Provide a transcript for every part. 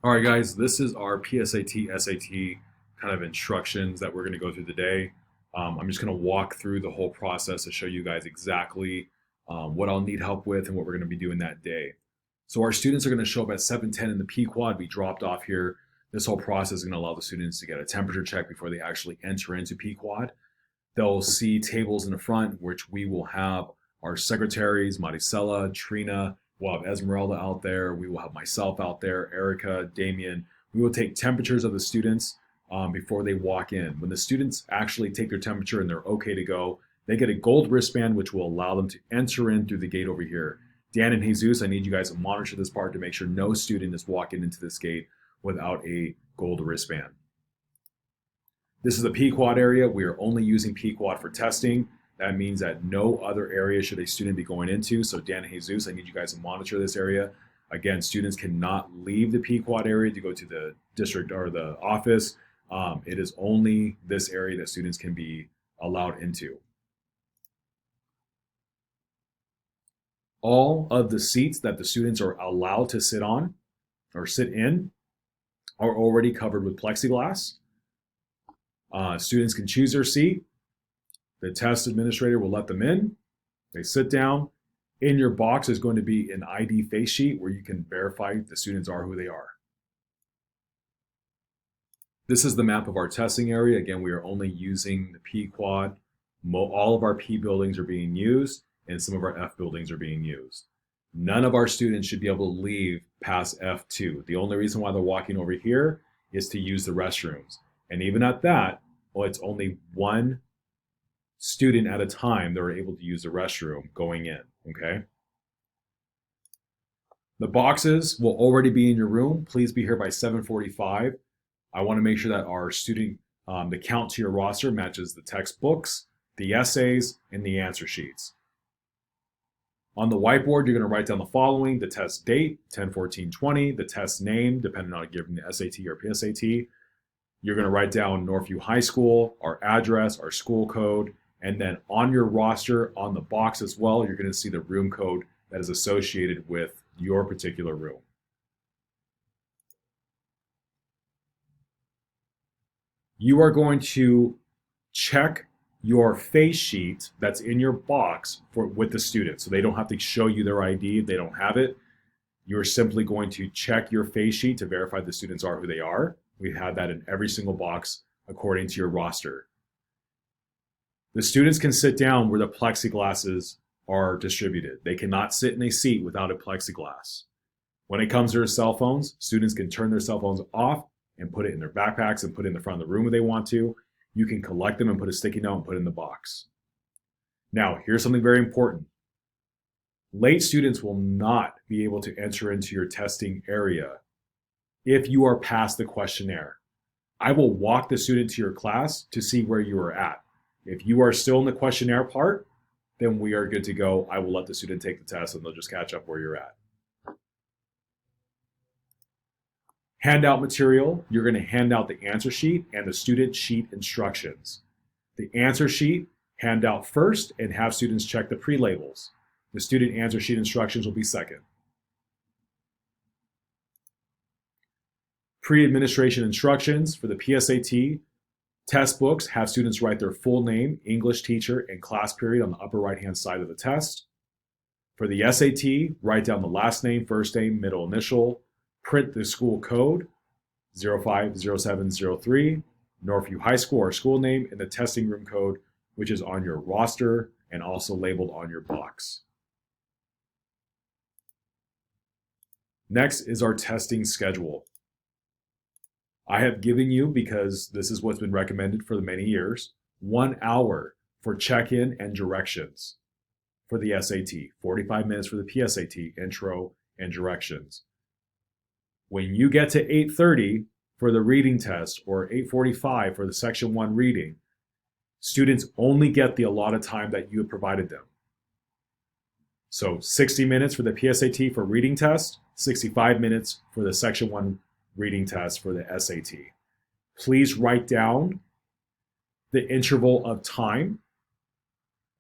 All right, guys, this is our PSAT, SAT kind of instructions that we're going to go through today. I'm just going to walk through the whole process to show you guys exactly what I'll need help with and what we're going to be doing that day. So our students are going to show up at 7:10 in the P quad, be dropped off here. This whole process is going to allow the students to get a temperature check before they actually enter into P quad. They'll see tables in the front, which we will have our secretaries, Maricela, Trina. We'll have Esmeralda out there. We will have myself out there, Erica, Damien. We will take temperatures of the students before they walk in. When the students actually take their temperature and they're okay to go, they get a gold wristband, which will allow them to enter in through the gate over here. Dan and Jesus, I need you guys to monitor this part to make sure no student is walking into this gate without a gold wristband. This is the P quad area. We are only using P quad for testing. That means that no other area should a student be going into. So Dan and Jesus, I need you guys to monitor this area. Again, students cannot leave the P quad area to go to the district or the office. It is only this area that students can be allowed into. All of the seats that the students are allowed to sit on or sit in are already covered with plexiglass. Students can choose their seat. The test administrator will let them in. They sit down. In your box is going to be an ID face sheet where you can verify the students are who they are. This is the map of our testing area. Again, we are only using the P quad. All of our P buildings are being used, and some of our F buildings are being used. None of our students should be able to leave past F2. The only reason why they're walking over here is to use the restrooms. And even at that, well, it's only one student at a time that are able to use the restroom going in, okay? The boxes will already be in your room. Please be here by 7:45. I want to make sure that our student, the count to your roster matches the textbooks, the essays, and the answer sheets. On the whiteboard, you're going to write down the following: the test date, 10/14/20, the test name, depending on giving the SAT or PSAT. You're going to write down Northview High School, our address, our school code, and then on your roster, on the box as well, you're going to see the room code that is associated with your particular room. You are going to check your face sheet that's in your box with the student. So they don't have to show you their ID if they don't have it. You're simply going to check your face sheet to verify the students are who they are. We have that in every single box according to your roster. The students can sit down where the plexiglasses are distributed. They cannot sit in a seat without a plexiglass. When it comes to their cell phones, students can turn their cell phones off and put it in their backpacks and put it in the front of the room if they want to. You can collect them and put a sticky note and put it in the box. Now, here's something very important. Late students will not be able to enter into your testing area if you are past the questionnaire. I will walk the student to your class to see where you are at. If you are still in the questionnaire part, then we are good to go. I will let the student take the test and they'll just catch up where you're at. Handout material, you're going to hand out the answer sheet and the student sheet instructions. The answer sheet, hand out first and have students check the pre-labels. The student answer sheet instructions will be second. Pre-administration instructions for the PSAT test books have students write their full name, English teacher, and class period on the upper right-hand side of the test. For the SAT, write down the last name, first name, middle initial, print the school code, 050703, Northview High School or school name, and the testing room code, which is on your roster and also labeled on your box. Next is our testing schedule. I have given you, because this is what's been recommended for many years, 1 hour for check-in and directions for the SAT, 45 minutes for the PSAT, intro and directions. When you get to 8:30 for the reading test or 8:45 for the section 1 reading, students only get the allotted time that you have provided them. So 60 minutes for the PSAT for reading test, 65 minutes for the section 1 reading test for the SAT. Please write down the interval of time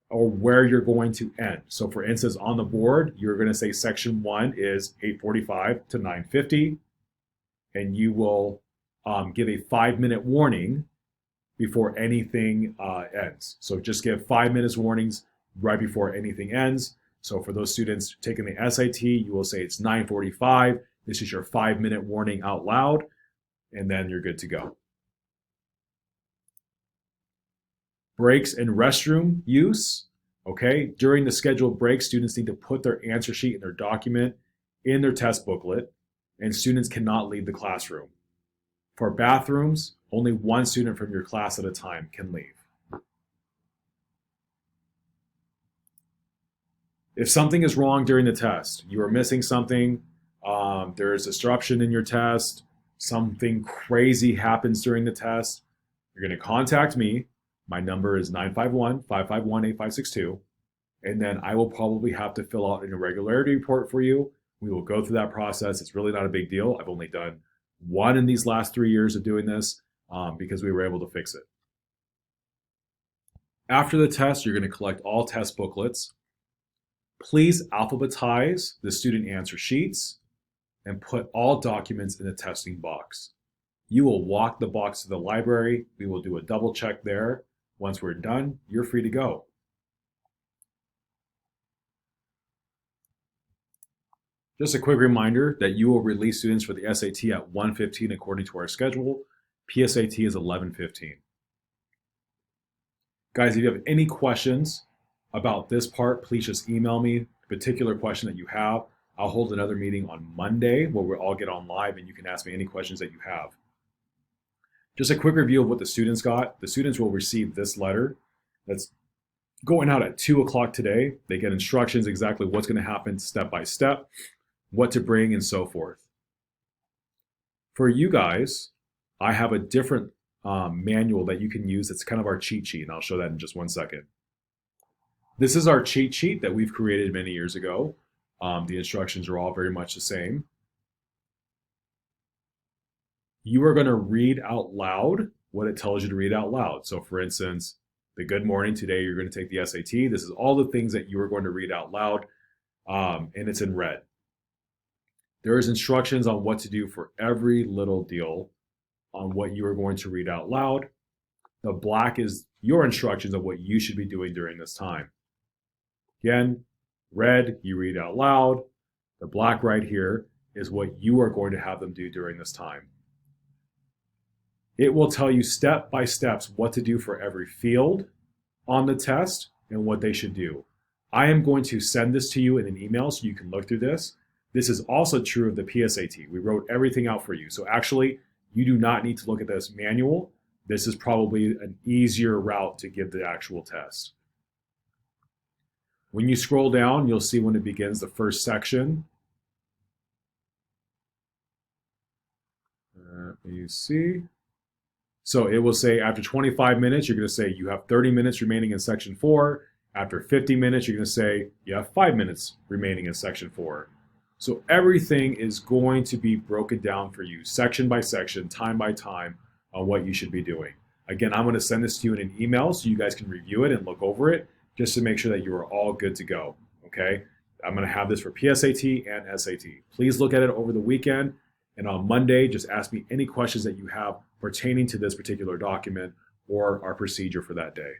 or where you're going to end. So for instance, on the board, you're going to say section 1 is 8:45 to 9:50. and you will give a 5-minute warning before anything ends. So just give 5 minutes warnings right before anything ends. So for those students taking the SAT, you will say it's 9:45. This is your 5-minute warning out loud, and then you're good to go. Breaks and restroom use. Okay, during the scheduled break, students need to put their answer sheet and their document in their test booklet, and students cannot leave the classroom. For bathrooms, only one student from your class at a time can leave. If something is wrong during the test, you are missing something, there's disruption in your test, something crazy happens during the test, you're going to contact me. My number is 951-551-8562. And then I will probably have to fill out an irregularity report for you. We will go through that process. It's really not a big deal. I've only done one in these last 3 years of doing this because we were able to fix it. After the test, you're going to collect all test booklets. Please alphabetize the student answer sheets and put all documents in the testing box. You will walk the box to the library. We will do a double check there. Once we're done, you're free to go. Just a quick reminder that you will release students for the SAT at 1:15 according to our schedule. PSAT is 11:15. Guys, if you have any questions about this part, please just email me the particular question that you have. I'll hold another meeting on Monday where we'll all get on live and you can ask me any questions that you have. Just a quick review of what the students got. The students will receive this letter that's going out at 2 o'clock today. They get instructions exactly what's going to happen step by step, what to bring, and so forth. For you guys, I have a different manual that you can use. It's kind of our cheat sheet, and I'll show that in just one second. This is our cheat sheet that we've created many years ago. The instructions are all very much the same. You are going to read out loud what it tells you to read out loud. So for instance, the good morning, today you're going to take the SAT. This is all the things that you are going to read out loud, and it's in red. There is instructions on what to do for every little deal on what you are going to read out loud. The black is your instructions of what you should be doing during this time. Again, red, you read out loud. The black right here is what you are going to have them do during this time. It will tell you step by steps what to do for every field on the test and what they should do. I am going to send this to you in an email so you can look through this. This is also true of the PSAT. We wrote everything out for you. So actually, you do not need to look at this manual. This is probably an easier route to give the actual test. When you scroll down, you'll see when it begins the first section. Let me see. So it will say after 25 minutes, you're going to say you have 30 minutes remaining in section 4. After 50 minutes, you're going to say you have 5 minutes remaining in section 4. So everything is going to be broken down for you section by section, time by time on what you should be doing. Again, I'm going to send this to you in an email so you guys can review it and look over it just to make sure that you are all good to go. Okay? I'm going to have this for PSAT and SAT. Please look at it over the weekend. And on Monday, just ask me any questions that you have pertaining to this particular document or our procedure for that day.